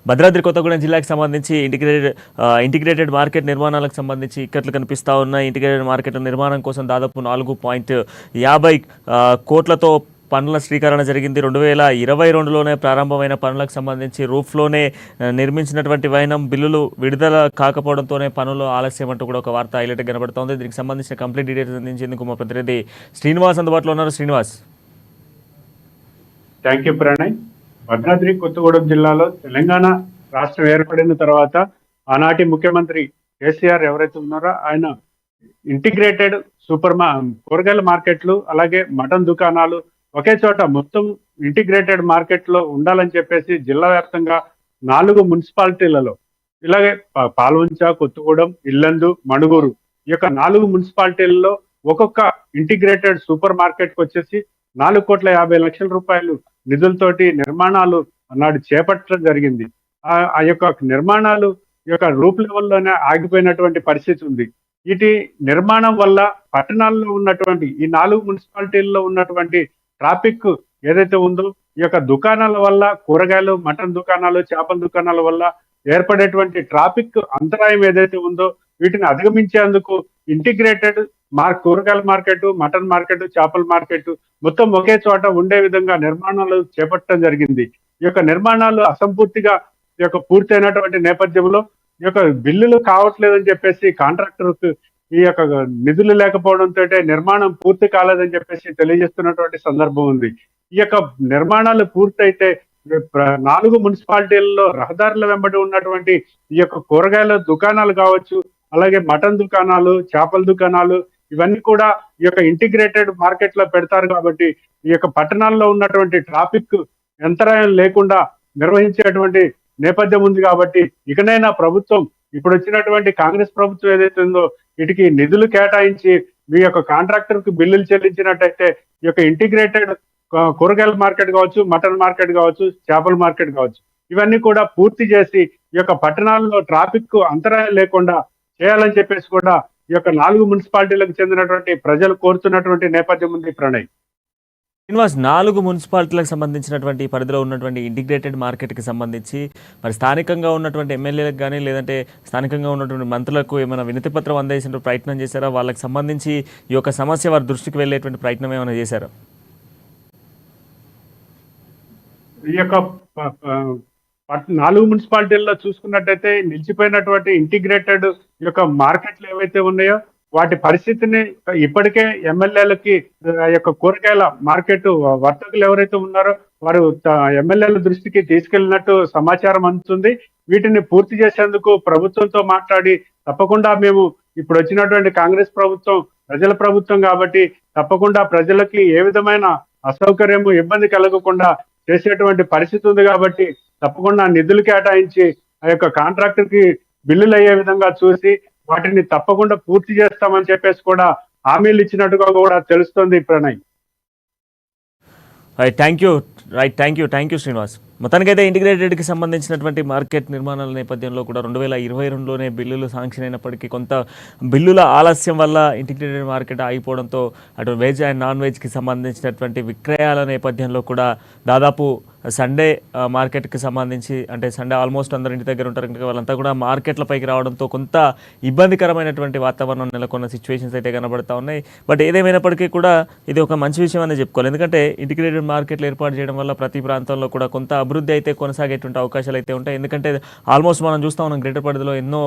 భద్రాద్రి కొత్తగూడెం జిల్లాకు సంబంధించి integrated market నిర్మాణాలకు సంబంధించి ఇక్కట్లు కనిపిస్తూ ఉన్నాయి. ఇంటిగ్రేటెడ్ మార్కెట్ నిర్మాణం కోసం దాదాపు 4.50 కోట్లతో పనుల శ్రీకరణ జరిగింది. 2022లోనే ప్రారంభమైన పనులకు సంబంధించి రూఫ్లోనే నిర్మించినటువంటి వైనం బిల్లులు విడుదల కాకపోవడంతోనే పనులు ఆలస్యం అంటూ కూడా ఒక వార్త హైలైట్ కనబడుతోంది. దీనికి సంబంధించిన కంప్లీట్ డీటెయిల్స్ అందించేందుకు మా ప్రతినిధి శ్రీనివాస్ అందుబాటులో ఉన్నారు. శ్రీనివాస్. Thank you Pranay. భద్రాద్రి కొత్తగూడెం జిల్లాలో తెలంగాణ రాష్ట్రం ఏర్పడిన తర్వాత ఆనాటి ముఖ్యమంత్రి కేసీఆర్ ఎవరైతే ఉన్నారో ఆయన ఇంటిగ్రేటెడ్ కూరగాయల మార్కెట్లు అలాగే మటన్ దుకాణాలు ఒకే చోట మొత్తం ఇంటిగ్రేటెడ్ మార్కెట్ లో ఉండాలని చెప్పేసి జిల్లా వ్యాప్తంగా 4 మున్సిపాలిటీలలో ఇలాగే పాల్వంచ, కొత్తగూడెం, ఇల్లందు, మణుగూరు ఈ యొక్క 4 మున్సిపాలిటీలలో ఒక్కొక్క ఇంటిగ్రేటెడ్ సూపర్ మార్కెట్ కు వచ్చేసి 4,50,00,000 రూపాయలు నిధులతోటి నిర్మాణాలు అన్నాడు చేపట్టడం జరిగింది. ఆ యొక్క నిర్మాణాలు ఈ యొక్క రూప్ లెవెల్లోనే ఆగిపోయినటువంటి పరిస్థితి ఉంది. వీటి నిర్మాణం వల్ల పట్టణాల్లో ఉన్నటువంటి ఈ 4 మున్సిపాలిటీల్లో ఉన్నటువంటి ట్రాఫిక్ ఏదైతే ఉందో ఈ యొక్క దుకాణాల వల్ల కూరగాయలు, మటన్ దుకాణాలు, చేపల దుకాణాల వల్ల ఏర్పడేటువంటి ట్రాఫిక్ అంతరాయం ఏదైతే ఉందో వీటిని అధిగమించేందుకు ఇంటిగ్రేటెడ్ కూరగాయల మార్కెట్, మటన్ మార్కెట్, చేపల మార్కెట్ మొత్తం ఒకే చోట ఉండే విధంగా నిర్మాణాలు చేపట్టడం జరిగింది. ఈ యొక్క నిర్మాణాలు అసంపూర్తిగా ఈ యొక్క పూర్తయినటువంటి నేపథ్యంలో ఈ యొక్క బిల్లులు కావట్లేదని చెప్పేసి కాంట్రాక్టర్కు ఈ యొక్క నిధులు లేకపోవడంతో నిర్మాణం పూర్తి కాలేదని చెప్పేసి తెలియజేస్తున్నటువంటి సందర్భం ఉంది. ఈ యొక్క నిర్మాణాలు పూర్తయితే 4 మున్సిపాలిటీలలో రహదారుల వెంబడి ఉన్నటువంటి ఈ యొక్క కూరగాయల దుకాణాలు కావచ్చు, అలాగే మటన్ దుకాణాలు, చేపల దుకాణాలు ఇవన్నీ కూడా ఈ యొక్క ఇంటిగ్రేటెడ్ మార్కెట్ లో పెడతారు కాబట్టి ఈ యొక్క పట్టణాల్లో ఉన్నటువంటి ట్రాఫిక్ అంతరాయం లేకుండా నిర్వహించేటువంటి నేపథ్యం ఉంది. కాబట్టి ఇకనైనా ప్రభుత్వం ఇప్పుడు వచ్చినటువంటి కాంగ్రెస్ ప్రభుత్వం ఏదైతే ఉందో వీటికి నిధులు కేటాయించి మీ యొక్క కాంట్రాక్టర్ కు బిల్లులు చెల్లించినట్టయితే ఈ యొక్క ఇంటిగ్రేటెడ్ కూరగాయల మార్కెట్ కావచ్చు, మటన్ మార్కెట్ కావచ్చు, చేపల మార్కెట్ కావచ్చు ఇవన్నీ కూడా పూర్తి చేసి ఈ యొక్క పట్టణాల్లో ట్రాఫిక్ అంతరాయం లేకుండా చేయాలని చెప్పేసి కూడా ఈ యొక్క 4 మున్సిపాలిటీలకు చెందినటువంటి ప్రజలు కోరుతున్నటువంటి నేపథ్యం ఉంది. ప్రణయ్. శ్రీనివాస్, 4 మున్సిపాలిటీలకు సంబంధించినటువంటి పరిధిలో ఉన్నటువంటి ఇంటిగ్రేటెడ్ మార్కెట్కి సంబంధించి మరి స్థానికంగా ఉన్నటువంటి ఎమ్మెల్యేలకు కానీ లేదంటే స్థానికంగా ఉన్నటువంటి మంత్రులకు ఏమైనా వినతి పత్రం అందేసిన ప్రయత్నం చేశారా? వాళ్ళకి సంబంధించి ఈ యొక్క సమస్య వారి దృష్టికి వెళ్ళేటువంటి ప్రయత్నం ఏమైనా చేశారా? ఈ యొక్క 4 మున్సిపాలిటీల్లో చూసుకున్నట్టయితే నిలిచిపోయినటువంటి ఇంటిగ్రేటెడ్ ఈ యొక్క మార్కెట్లు ఏవైతే ఉన్నాయో వాటి పరిస్థితిని ఇప్పటికే ఎమ్మెల్యేలకి యొక్క కూరగాయల మార్కెట్ వర్తకులు ఎవరైతే ఉన్నారో వారు ఎమ్మెల్యేల దృష్టికి తీసుకెళ్లినట్టు సమాచారం అందుతుంది. వీటిని పూర్తి చేసేందుకు ప్రభుత్వంతో మాట్లాడి తప్పకుండా మేము ఇప్పుడు వచ్చినటువంటి కాంగ్రెస్ ప్రభుత్వం ప్రజల ప్రభుత్వం కాబట్టి తప్పకుండా ప్రజలకి ఏ విధమైన అసౌకర్యము, ఇబ్బంది కలగకుండా చేసేటువంటి పరిస్థితి ఉంది. కాబట్టి తప్పకుండా నిధులు కేటాయించి ఆ యొక్క కాంట్రాక్టర్ కి బిల్లులు అయ్యే విధంగా చూసి వాటిని తప్పకుండా పూర్తి చేస్తామని చెప్పేసి కూడా హామీలు ఇచ్చినట్టుగా కూడా తెలుస్తుంది. ప్రణయ్. Thank you Srinivas. మొత్తానికైతే ఇంటిగ్రేటెడ్కి సంబంధించినటువంటి మార్కెట్ నిర్మాణాల నేపథ్యంలో కూడా 2022లోనే బిల్లులు శాంక్షన్ అయినప్పటికీ కొంత బిల్లుల ఆలస్యం వల్ల ఇంటిగ్రేటెడ్ మార్కెట్ ఆగిపోవడంతో అటు వెజ్ అండ్ నాన్ వెజ్కి సంబంధించినటువంటి విక్రయాల నేపథ్యంలో కూడా దాదాపు సండే మార్కెట్కి సంబంధించి అంటే సండే ఆల్మోస్ట్ అందరు ఇంటి దగ్గర ఉంటారు కనుక వాళ్ళంతా కూడా మార్కెట్లపైకి రావడంతో కొంత ఇబ్బందికరమైనటువంటి వాతావరణం నెలకొన్న సిచ్యువేషన్స్ అయితే కనబడతా ఉన్నాయి. బట్ ఏదేమైనప్పటికీ కూడా ఇది ఒక మంచి విషయం అని చెప్పుకోవాలి. ఎందుకంటే ఇంటిగ్రేటెడ్ మార్కెట్లు ఏర్పాటు చేయడం వల్ల ప్రతి ప్రాంతంలో కూడా కొంత అభివృద్ధి అయితే కొనసాగేటువంటి అవకాశాలు అయితే ఉంటాయి. ఎందుకంటే ఆల్మోస్ట్ మనం చూస్తూ ఉన్నాం గ్రేటర్ పరిధిలో ఎన్నో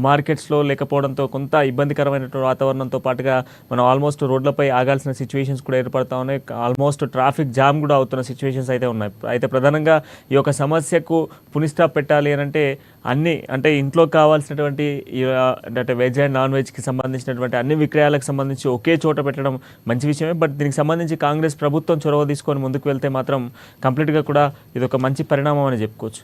మార్కెట్స్లో లేకపోవడంతో కొంత ఇబ్బందికరమైనటువంటి వాతావరణంతో పాటుగా మనం ఆల్మోస్ట్ రోడ్లపై ఆగాల్సిన సిచ్యువేషన్స్ కూడా ఏర్పడతా ఉన్నాయి. ఆల్మోస్ట్ ట్రాఫిక్ జామ్ కూడా అవుతున్న సిచ్యువేషన్స్ అయితే ఉన్నాయి. అయితే ప్రధానంగా ఈ యొక్క సమస్యకు పునిస్టాప్ పెట్టాలి అని అంటే ఇంట్లో కావాల్సినటువంటి అంటే వెజ్ అండ్ నాన్ వెజ్కి సంబంధించినటువంటి అన్ని విక్రయాలకు సంబంధించి ఒకే చోట పెట్టడం మంచి విషయమే. బట్ దీనికి సంబంధించి కాంగ్రెస్ ప్రభుత్వం చొరవ తీసుకొని ముందుకు వెళ్తే మాత్రం కంప్లీట్గా కూడా ఇది ఒక మంచి పరిణామం అని చెప్పుకోవచ్చు.